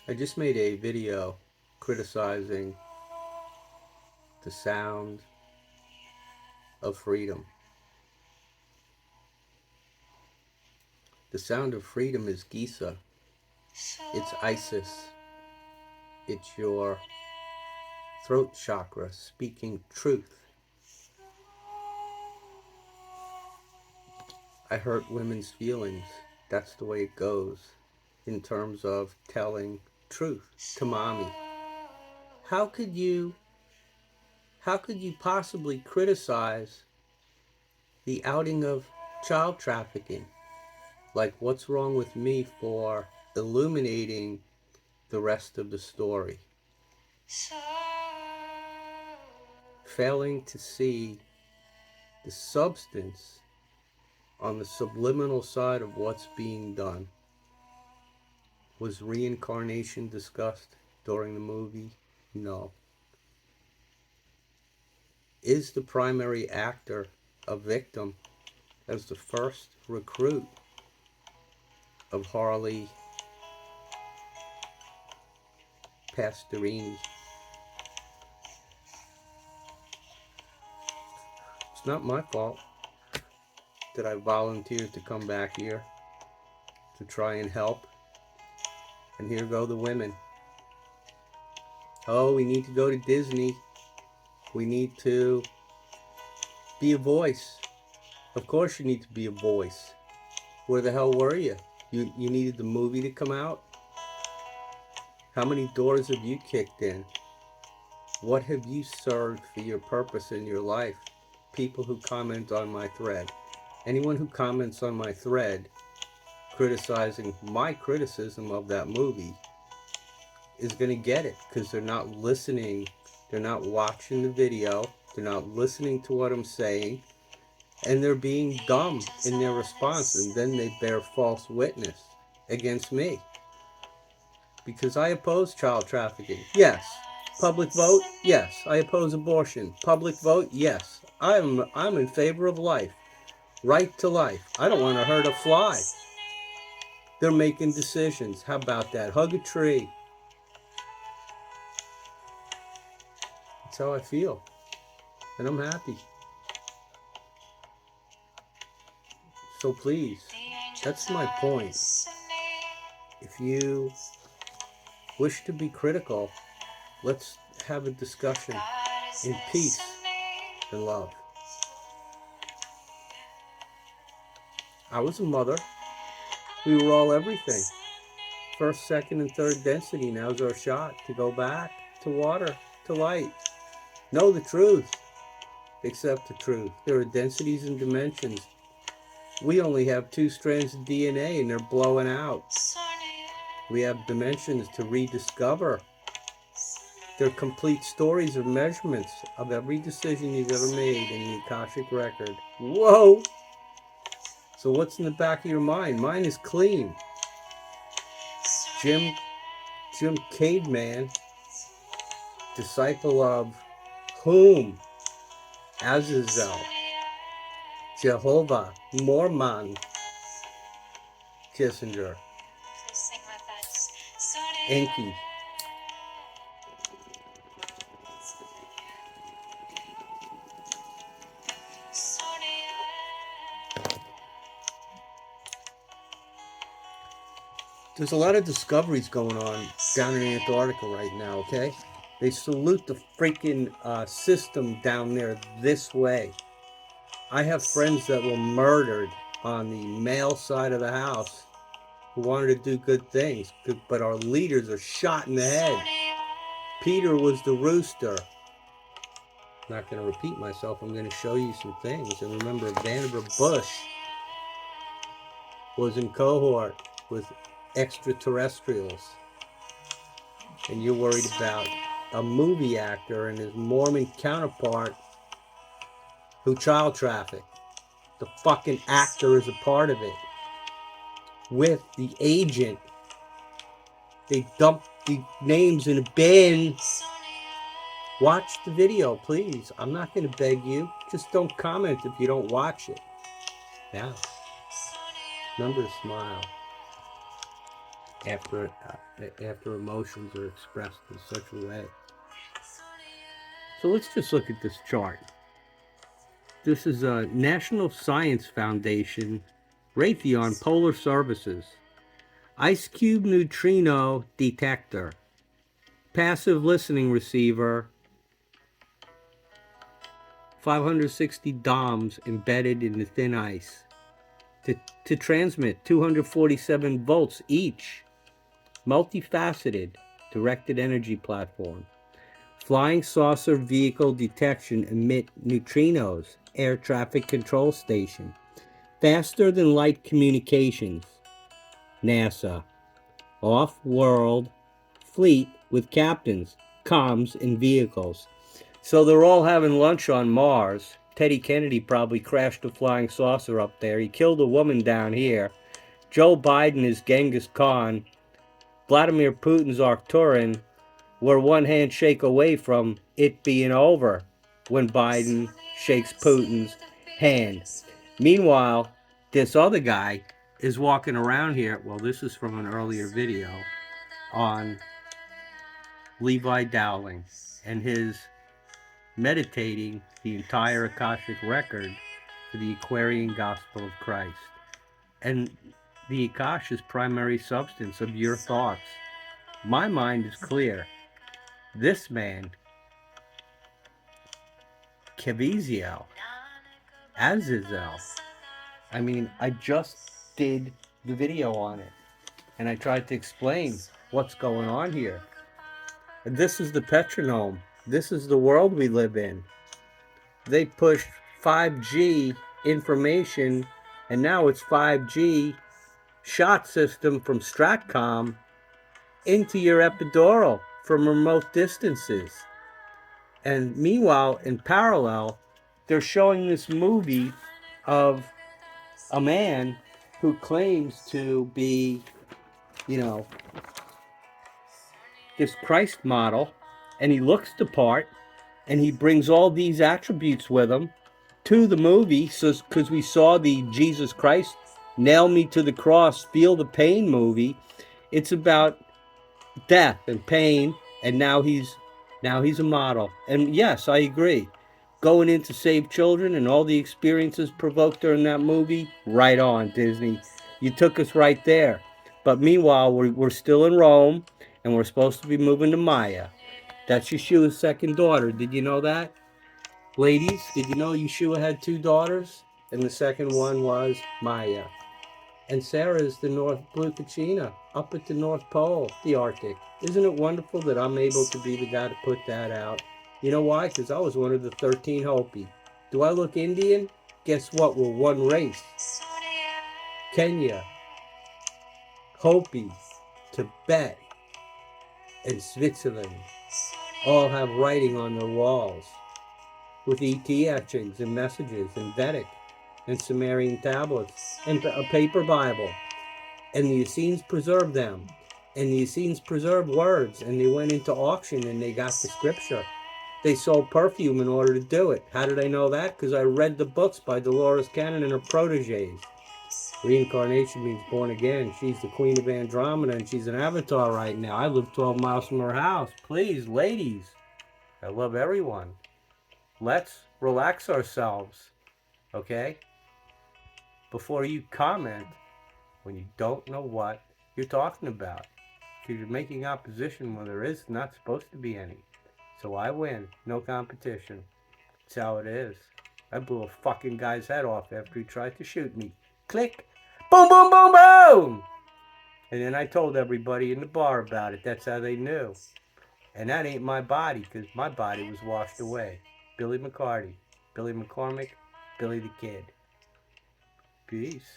I just made a video criticizing the sound of freedom. The sound of freedom is Giza. It's Isis. It's your throat chakra speaking truth. I hurt women's feelings. That's the way it goes in terms of telling truth to mommy. How could you how could you possibly criticize the outing of child trafficking? Like, what's wrong with me for illuminating the rest of the story? Failing to see the substance on the subliminal side of what's being done. Was reincarnation discussed during the movie? No. Is the primary actor a victim as the first recruit of Harley Pastorini? It's not my fault that I volunteered to come back here to try and help. And here go the women. Oh, we need to go to Disney. We need to be a voice. Of course you need to be a voice. Where the hell were you? You needed the movie to come out? How many doors have you kicked in? What have you served for your purpose in your life? People who comment on my thread. Anyone who comments on my thread criticizing my criticism of that movie is going to get it, because they're not listening, they're not watching the video, they're not listening to what I'm saying, and they're being dumb in their response, and then they bear false witness against me. Because I oppose child trafficking. Yes. Public vote? Yes. I oppose abortion. Public vote? Yes. I'm in favor of life. Right to life. I don't want to hurt a fly. They're making decisions. How about that? Hug a tree. That's how I feel. And I'm happy. So please, that's my point. If you wish to be critical, let's have a discussion in peace and love. I was a mother. We were all everything. First, second, and third density. Now's our shot to go back to water, to light. Know the truth. Accept the truth. There are densities and dimensions. We only have 2 strands of DNA and they're blowing out. We have dimensions to rediscover. They're complete stories or measurements of every decision you've ever made in the Akashic record. Whoa! So what's in the back of your mind? Mine is clean. Jim Caveman, disciple of whom? Azazel, Jehovah, Mormon, Kissinger, Enki. There's a lot of discoveries going on down in Antarctica right now, okay? They salute the freaking system down there this way. I have friends that were murdered on the male side of the house who wanted to do good things, but our leaders are shot in the head. Peter was the rooster. I'm not going to repeat myself. I'm going to show you some things. And remember, Vannevar Bush was in cohort with extraterrestrials. And you're worried about a movie actor and his Mormon counterpart who child trafficked. The fucking actor is a part of it. With the agent. They dumped the names in a bin. Watch the video, please. I'm not going to beg you. Just don't comment if you don't watch it. Now, remember to smile. after emotions are expressed in such a way. So let's just look at this chart. This is a National Science Foundation Raytheon Polar Services Ice Cube Neutrino Detector Passive Listening Receiver 560 DOMs embedded in the thin ice to transmit 247 volts each. Multifaceted directed energy platform. Flying saucer vehicle detection emit neutrinos. Air traffic control station. Faster than light communications. NASA. Off-world fleet with captains. Comms in vehicles. So they're all having lunch on Mars. Teddy Kennedy probably crashed a flying saucer up there. He killed a woman down here. Joe Biden is Genghis Khan. Vladimir Putin's Arcturan. We're one handshake away from it being over when Biden shakes Putin's hand. Meanwhile, this other guy is walking around here. Well, this is from an earlier video on Levi Dowling and his meditating the entire Akashic record for the Aquarian Gospel of Christ. And the Akasha's primary substance of your thoughts. My mind is clear. This man, Keviziel, Azazel, I mean, I just did the video on it. And I tried to explain what's going on here. And this is the Petronome. This is the world we live in. They pushed 5G information, and now it's 5G shot system from Stratcom into your epidural from remote distances. And meanwhile, in parallel, they're showing this movie of a man who claims to be, this Christ model, and he looks the part, and he brings all these attributes with him to the movie, so because we saw the Jesus Christ nail me to the cross, feel the pain movie. It's about death and pain, and now he's a model. And yes, I agree. Going in to save children and all the experiences provoked during that movie, right on, Disney. You took us right there. But meanwhile, we're still in Rome, and we're supposed to be moving to Maya. That's Yeshua's second daughter. Did you know that? Ladies, did you know Yeshua had two daughters? And the second one was Maya. And Sarah is the North Blue Kachina, up at the North Pole, the Arctic. Isn't it wonderful that I'm able to be the guy to put that out? You know why? Because I was one of the 13 Hopi. Do I look Indian? Guess what? We're one race. Kenya, Hopi, Tibet, and Switzerland all have writing on their walls with ET etchings and messages and Vedic and Sumerian tablets and a paper Bible. And the Essenes preserved them. And the Essenes preserved words, and they went into auction and they got the scripture. They sold perfume in order to do it. How did I know that? Because I read the books by Dolores Cannon and her proteges. Reincarnation means born again. She's the queen of Andromeda, and she's an avatar right now. I live 12 miles from her house. Please, ladies, I love everyone. Let's relax ourselves, okay? Before you comment when you don't know what you're talking about. Because you're making opposition when there is not supposed to be any. So I win. No competition. That's how it is. I blew a fucking guy's head off after he tried to shoot me. Click. Boom, boom, boom, boom. And then I told everybody in the bar about it. That's how they knew. And that ain't my body, because my body was washed away. Billy McCarty, Billy McCormick, Billy the Kid. Peace.